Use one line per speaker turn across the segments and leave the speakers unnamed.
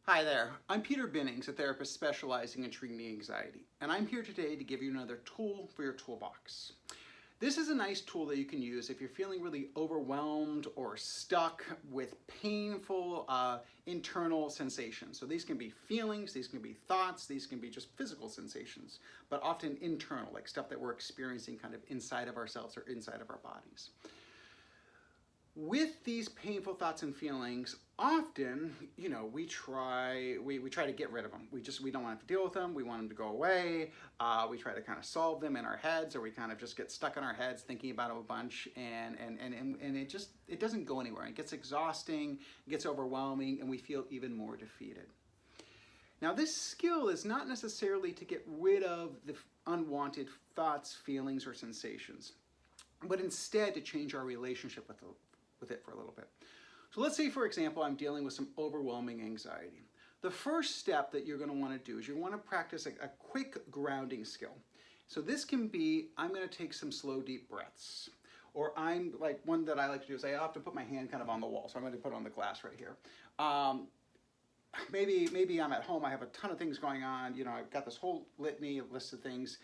Hi there, I'm Peter Binnings, a therapist specializing in treating anxiety, and I'm here today to give you another tool for your toolbox. This is a nice tool that you can use if you're feeling really overwhelmed or stuck with painful internal sensations. So these can be feelings, these can be thoughts, these can be just physical sensations, but often internal, like stuff that we're experiencing kind of inside of ourselves or inside of our bodies. With these painful thoughts and feelings, often, we try to get rid of them. We don't want to deal with them. We want them to go away. We try to kind of solve them in our heads, or we kind of just get stuck in our heads thinking about them a bunch, and it doesn't go anywhere. It gets exhausting, it gets overwhelming, and we feel even more defeated. Now, this skill is not necessarily to get rid of the unwanted thoughts, feelings, or sensations, but instead to change our relationship with it for a little bit. So let's say, for example, I'm dealing with some overwhelming anxiety. The first step that you're going to want to do is you want to practice a quick grounding skill. So this can be, I'm going to take some slow, deep breaths. Or I'm like, one that I like to do is I often put my hand kind of on the wall. So I'm going to put it on the glass right here. Maybe I'm at home, I have a ton of things going on. I've got this whole litany of list of things.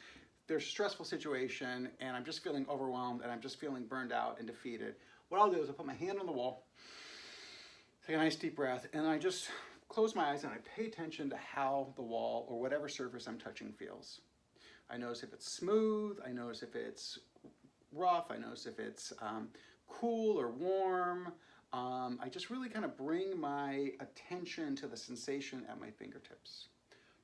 There's a stressful situation, and I'm just feeling overwhelmed, and I'm just feeling burned out and defeated. What I'll do is I'll put my hand on the wall, take a nice deep breath, and I just close my eyes and I pay attention to how the wall or whatever surface I'm touching feels. I notice if it's smooth, I notice if it's rough, I notice if it's cool or warm. I just really kind of bring my attention to the sensation at my fingertips.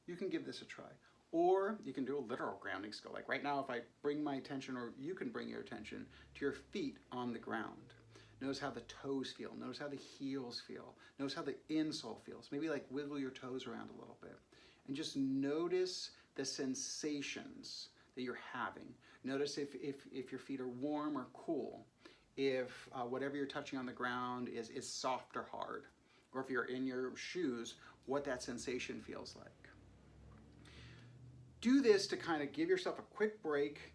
You can give this a try. Or you can do a literal grounding skill. Like right now, if I bring my attention, or you can bring your attention to your feet on the ground. Notice how the toes feel. Notice how the heels feel. Notice how the insole feels. Maybe like wiggle your toes around a little bit. And just notice the sensations that you're having. Notice if your feet are warm or cool. If whatever you're touching on the ground is soft or hard. Or if you're in your shoes, what that sensation feels like. Do this to kind of give yourself a quick break,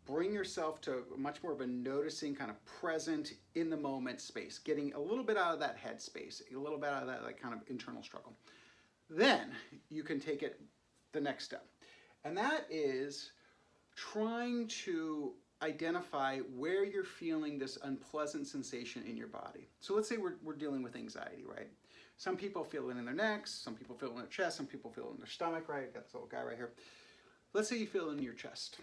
bring yourself to much more of a noticing, kind of present, in the moment space, getting a little bit out of that head space, a little bit out of that like kind of internal struggle. Then you can take it the next step. And that is trying to identify where you're feeling this unpleasant sensation in your body. So let's say we're dealing with anxiety, right? Some people feel it in their necks, some people feel it in their chest, some people feel it in their stomach, right? I've got this little guy right here. Let's say you feel it in your chest.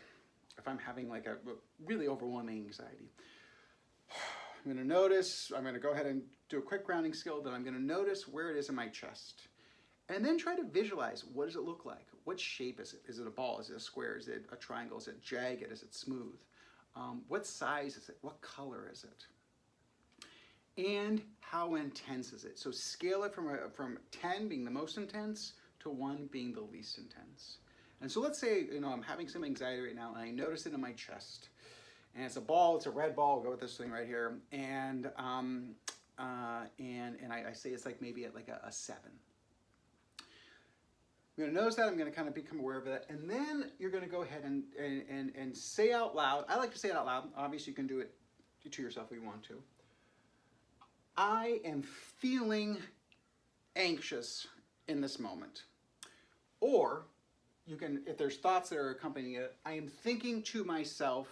If I'm having like a really overwhelming anxiety, I'm going to go ahead and do a quick grounding skill, then I'm going to notice where it is in my chest. And then try to visualize, what does it look like? What shape is it? Is it a ball? Is it a square? Is it a triangle? Is it jagged? Is it smooth? What size is it? What color is it? And how intense is it? So scale it from 10 being the most intense to 1 being the least intense. And so let's say I'm having some anxiety right now, and I notice it in my chest. And it's a ball. It's a red ball. I'll go with this thing right here. And I say it's like maybe at like a 7. I'm going to notice that. I'm going to kind of become aware of that. And then you're going to go ahead and say out loud. I like to say it out loud. Obviously, you can do it to yourself if you want to. I am feeling anxious in this moment. Or you can, if there's thoughts that are accompanying it, I am thinking to myself,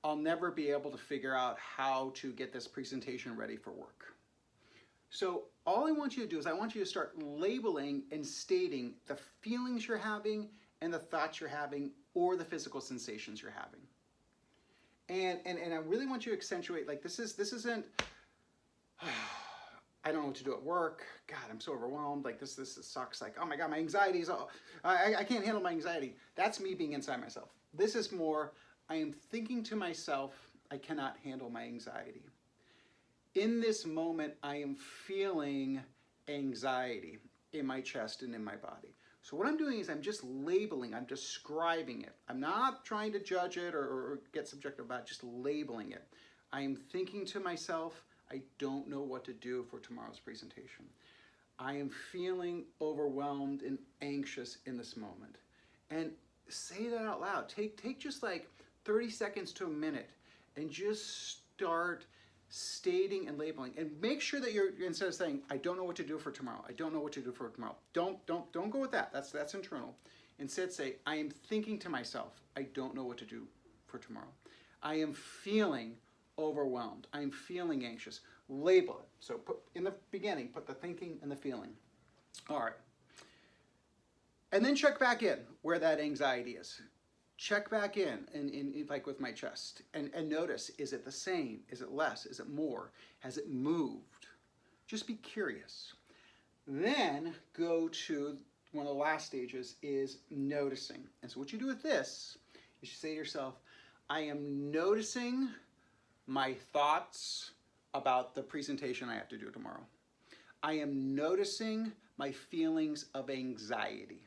I'll never be able to figure out how to get this presentation ready for work. So all I want you to do is I want you to start labeling and stating the feelings you're having and the thoughts you're having or the physical sensations you're having. And I really want you to accentuate, like this isn't, I don't know what to do at work. God, I'm so overwhelmed. Like this sucks. Like, oh my God, my anxiety is all, I can't handle my anxiety. That's me being inside myself. This is more, I am thinking to myself, I cannot handle my anxiety. In this moment, I am feeling anxiety in my chest and in my body. So what I'm doing is I'm just labeling, I'm describing it. I'm not trying to judge it or get subjective about it, just labeling it. I am thinking to myself, I don't know what to do for tomorrow's presentation. I am feeling overwhelmed and anxious in this moment. And say that out loud. Take just like 30 seconds to a minute and just start stating and labeling, and make sure that you're, instead of saying, I don't know what to do for tomorrow, I don't know what to do for tomorrow, don't go with that. That's internal. Instead say, I am thinking to myself, I don't know what to do for tomorrow. I am feeling overwhelmed. I am feeling anxious. Label it. So put in the beginning, put the thinking and the feeling. All right. And then check back in where that anxiety is. Check back in like with my chest, and notice, is it the same? Is it less? Is it more? Has it moved? Just be curious. Then go to one of the last stages, is noticing. And so what you do with this is you say to yourself, I am noticing my thoughts about the presentation I have to do tomorrow. I am noticing my feelings of anxiety.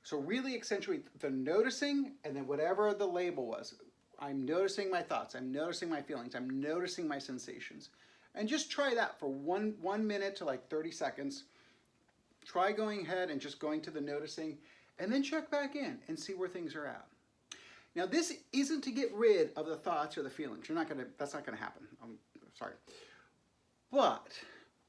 So really accentuate the noticing, and then whatever the label was. I'm noticing my thoughts, I'm noticing my feelings, I'm noticing my sensations. And just try that for one minute to like 30 seconds. Try going ahead and just going to the noticing, and then check back in and see where things are at. Now, this isn't to get rid of the thoughts or the feelings. That's not gonna happen. I'm sorry. But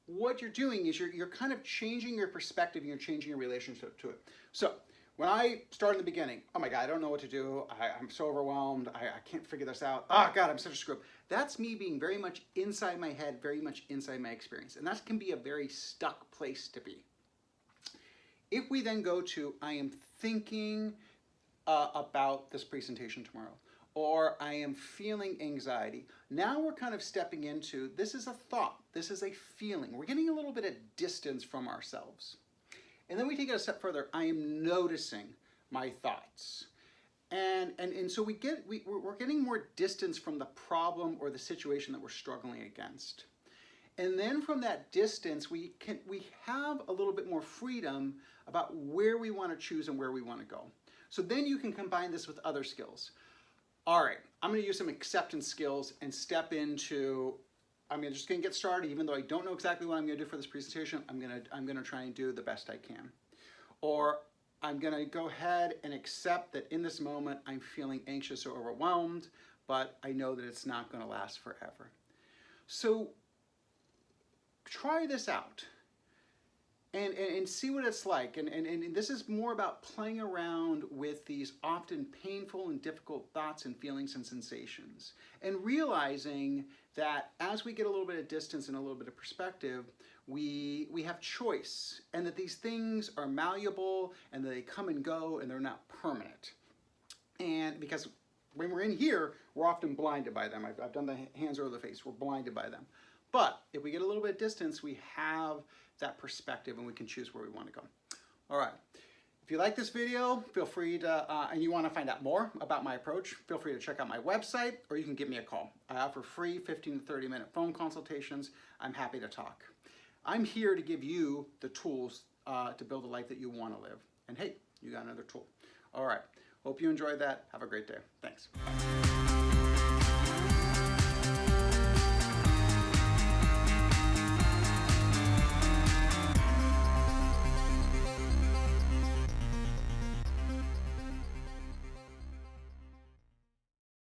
what you're doing is you're kind of changing your perspective and you're changing your relationship to it. So when I started in the beginning, oh my God, I don't know what to do. I'm so overwhelmed. I can't figure this out. Oh God, I'm such a screw up. That's me being very much inside my head, very much inside my experience. And that can be a very stuck place to be. If we then go to, I am thinking about this presentation tomorrow, or I am feeling anxiety. Now we're kind of stepping into, this is a thought, this is a feeling. We're getting a little bit of distance from ourselves. And then we take it a step further, I am noticing my thoughts. And so we're getting more distance from the problem or the situation that we're struggling against. And then from that distance, we have a little bit more freedom about where we want to choose and where we want to go. So then you can combine this with other skills. All right, I'm going to use some acceptance skills and step into, I'm just going to get started. Even though I don't know exactly what I'm going to do for this presentation, I'm going to try and do the best I can. Or I'm going to go ahead and accept that in this moment I'm feeling anxious or overwhelmed, but I know that it's not going to last forever. So try this out and see what it's like. And this is more about playing around with these often painful and difficult thoughts and feelings and sensations, and realizing that as we get a little bit of distance and a little bit of perspective, we have choice, and that these things are malleable and that they come and go and they're not permanent. And because when we're in here, we're often blinded by them. I've done the hands over the face. We're blinded by them. But if we get a little bit of distance, we have that perspective and we can choose where we want to go. All right. If you like this video, feel free to, and you want to find out more about my approach, feel free to check out my website, or you can give me a call. I offer free 15 to 30 minute phone consultations. I'm happy to talk. I'm here to give you the tools to build a life that you want to live. And hey, you got another tool. All right. Hope you enjoyed that. Have a great day. Thanks.